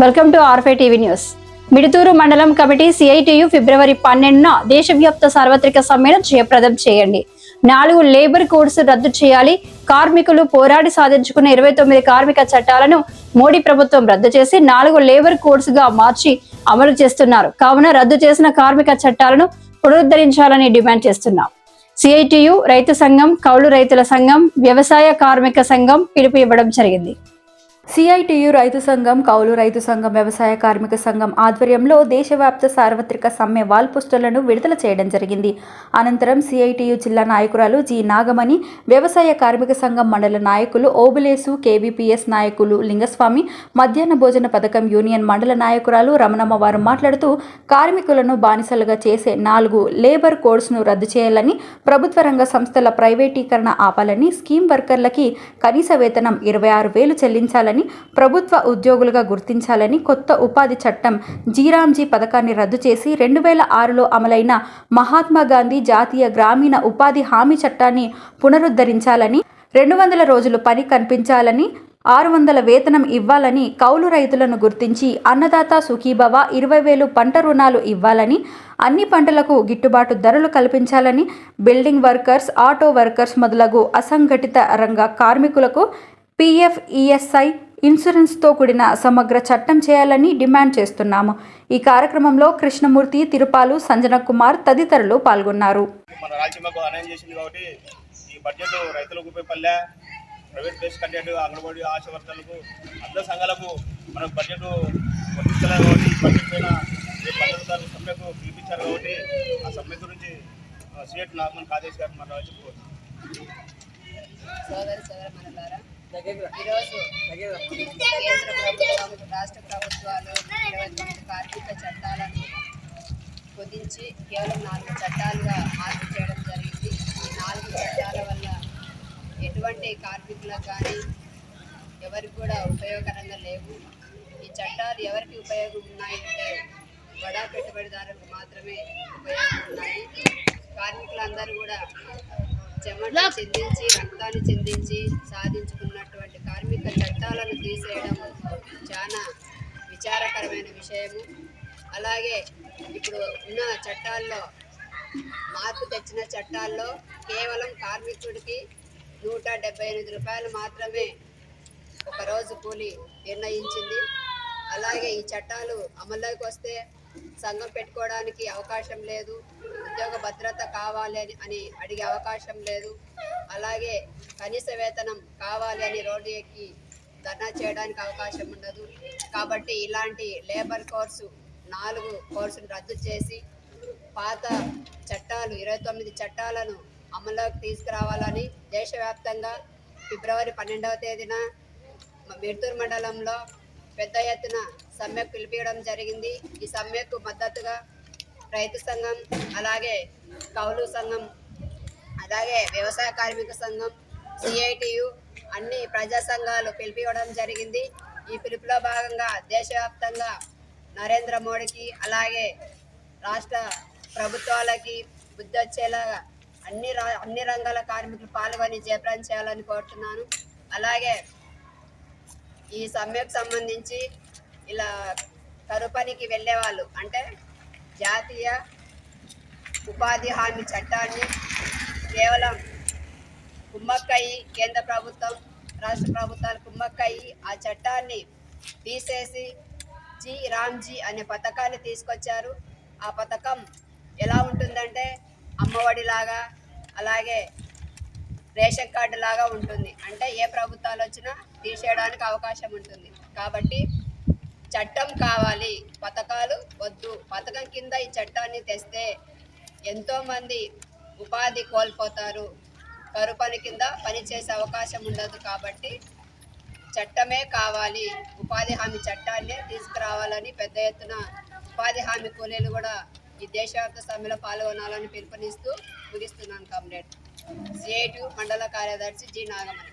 Welcome to R5 TV news. Midutur మండలం committee CITU ఫిబ్రవరి 12న దేశవ్యాప్త సార్వత్రిక సమ్మెను జయప్రదం చేయండి. 4 లేబర్ కోడ్స్ రద్దు చేయాలి. కార్మికులు పోరాడి సాధించుకున్న 29 కార్మిక చట్టాలను మోడీ ప్రభుత్వం రద్దు చేసి 4 లేబర్ కోడ్స్ గా మార్చి అమలు చేస్తున్నారు. కావున రద్దు చేసిన కార్మిక చట్టాలను పునరుద్ధరించాలని డిమాండ్ చేస్తున్నాం. సిఐటియు రైతు సంఘం, కౌలు రైతుల సంఘం, వ్యవసాయ కార్మిక సంఘం పిలుపు ఇవ్వడం జరిగింది. సిఐటియు రైతు సంఘం, కౌలు రైతు సంఘం, వ్యవసాయ కార్మిక సంఘం ఆధ్వర్యంలో దేశవ్యాప్త సార్వత్రిక సమ్మె వాల్ పోస్టర్లను విడుదల చేయడం జరిగింది. అనంతరం సిఐటియు జిల్లా నాయకురాలు జి నాగమణి, వ్యవసాయ కార్మిక సంఘం మండల నాయకులు ఓబులేసు, కేవీపీఎస్ నాయకులు లింగస్వామి, మధ్యాహ్న భోజన పథకం యూనియన్ మండల నాయకురాలు రమణమ్మ వారు మాట్లాడుతూ కార్మికులను బానిసలుగా చేసే 4 లేబర్ కోడ్స్ను రద్దు చేయాలని, ప్రభుత్వ రంగ సంస్థల ప్రైవేటీకరణ ఆపాలని, స్కీమ్ వర్కర్లకి కనీస వేతనం 26,000 చెల్లించాలని, ప్రభుత్వ ఉద్యోగులుగా గుర్తించాలని, కొత్త ఉపాధి చట్టం జీరాంజీ పథకాన్ని రద్దు చేసి 2006లో అమలైన మహాత్మా గాంధీ జాతీయ గ్రామీణ ఉపాధి హామీ చట్టాన్ని పునరుద్ధరించాలని, 200 రోజులు పని కల్పించాలని, 600 వేతనం ఇవ్వాలని, కౌలు రైతులను గుర్తించి అన్నదాత సుఖీభవ 20,000 పంట రుణాలు ఇవ్వాలని, అన్ని పంటలకు గిట్టుబాటు ధరలు కల్పించాలని, బిల్డింగ్ వర్కర్స్, ఆటో వర్కర్స్ మొదలగు అసంఘటిత రంగ కార్మికులకు పిఎఫ్, ఈఎస్ఐ ఇన్సూరెన్స్తో కూడిన సమగ్ర చట్టం చేయాలని డిమాండ్ చేస్తున్నాము. ఈ కార్యక్రమంలో కృష్ణమూర్తి, తిరుపాలు, సంజన కుమార్ తదితరులు పాల్గొన్నారు. మన రాజ్యసభకు అన్యాయం చేసింది కాబట్టి ఈ బడ్జెట్ రైతులకు ఉపయోగపడలే. Private base content anganwadi ASHA వర్కర్లకు అందరి సంఘాలకు మన బడ్జెట్ వర్తించలేదు కాబట్టి బడ్జెట్ పైన పన్నెండు సమ్మెకు పిలిపించారు కాబట్టి ఆ సమ్మె గురించి సిఎట్ నాగమణి కాదేశ్ గారు మన ఈరోజు కేంద్ర ప్రభుత్వం, రాష్ట్ర ప్రభుత్వాలు 29 కార్మిక చట్టాలను కుదించి కేవలం 4 చట్టాలుగా మార్పు చేయడం జరిగింది. ఈ 4 చట్టాల వల్ల ఎటువంటి కార్మికులకు కానీ ఎవరికి కూడా ఉపయోగకరంగా లేవు. ఈ చట్టాలు ఎవరికి ఉపయోగం ఉన్నాయంటే బడా పెట్టుబడిదారులకు మాత్రమే ఉపయోగం ఉన్నాయి. కార్మికులందరూ కూడా చెమట చెందించి, రక్తాన్ని చెందించి సాధించుకున్నటువంటి కార్మిక చట్టాలను తీసేయడం చాలా విచారకరమైన విషయము. అలాగే ఇప్పుడు ఉన్న చట్టాల్లో మార్పు తెచ్చిన చట్టాల్లో కేవలం కార్మికుడికి 178 రూపాయలు మాత్రమే ఒకరోజు కూలి నిర్ణయించింది. అలాగే ఈ చట్టాలు అమల్లోకి వస్తే సంఘం పెట్టుకోవడానికి అవకాశం లేదు, ఉద్యోగ భద్రత కావాలి అని అడిగే అవకాశం లేదు, అలాగే కనీస వేతనం కావాలి అని రోడ్డు ఎక్కి ధర్నా చేయడానికి అవకాశం ఉండదు. కాబట్టి ఇలాంటి లేబర్ కోర్సు 4 కోర్సును రద్దు చేసి పాత చట్టాలు 29 చట్టాలను అమల్లోకి తీసుకురావాలని దేశవ్యాప్తంగా ఫిబ్రవరి 12వ తేదీన మిడుతూరు మండలంలో పెద్ద ఎత్తున సమ్మెకు పిలిపించడం జరిగింది. ఈ సమ్మెకు మద్దతుగా రైతు సంఘం, అలాగే కౌలు సంఘం, అలాగే వ్యవసాయ కార్మిక సంఘం, సిఐటియు అన్ని ప్రజా సంఘాలు పిలిపివ్వడం జరిగింది. ఈ పిలుపులో భాగంగా దేశవ్యాప్తంగా నరేంద్ర మోడీకి, అలాగే రాష్ట్ర ప్రభుత్వాలకి బుద్ధి వచ్చేలాగా అన్ని రంగాల కార్మికులు పాల్గొని జయప్రదం చేయాలని కోరుతున్నాను. అలాగే ఈ సమ్మెకు సంబంధించి ఇలా కరువు పనికి వెళ్ళే వాళ్ళు అంటే జాతీయ ఉపాధి హామీ చట్టాన్ని కేవలం కుమ్మక్కయ్యి, కేంద్ర ప్రభుత్వం, రాష్ట్ర ప్రభుత్వాలు కుమ్మక్కయ్యి ఆ చట్టాన్ని తీసేసి రామ్జీ అనే పథకాన్ని తీసుకొచ్చారు. ఆ పథకం ఎలా ఉంటుందంటే అమ్మఒడి లాగా, అలాగే రేషన్ కార్డు లాగా ఉంటుంది. అంటే ఏ ప్రభుత్వాలు వచ్చినా తీసేయడానికి అవకాశం ఉంటుంది. కాబట్టి చట్టం కావాలి, పథకాలు వద్దు. పథకం కింద ఈ చట్టాన్ని తెస్తే ఎంతోమంది ఉపాధి కోల్పోతారు, కరువు పని కింద పనిచేసే అవకాశం ఉండదు. కాబట్టి చట్టమే కావాలి, ఉపాధి హామీ చట్టాన్నే తీసుకురావాలని పెద్ద ఎత్తున ఉపాధి హామీ కూలీలు కూడా ఈ దేశవ్యాప్త సమ్మెలో పాల్గొనాలని పిలుపునిస్తూ ముగిస్తున్నాను. కామ్రేడ్ సిఐటియు మండల కార్యదర్శి జి నాగమణి.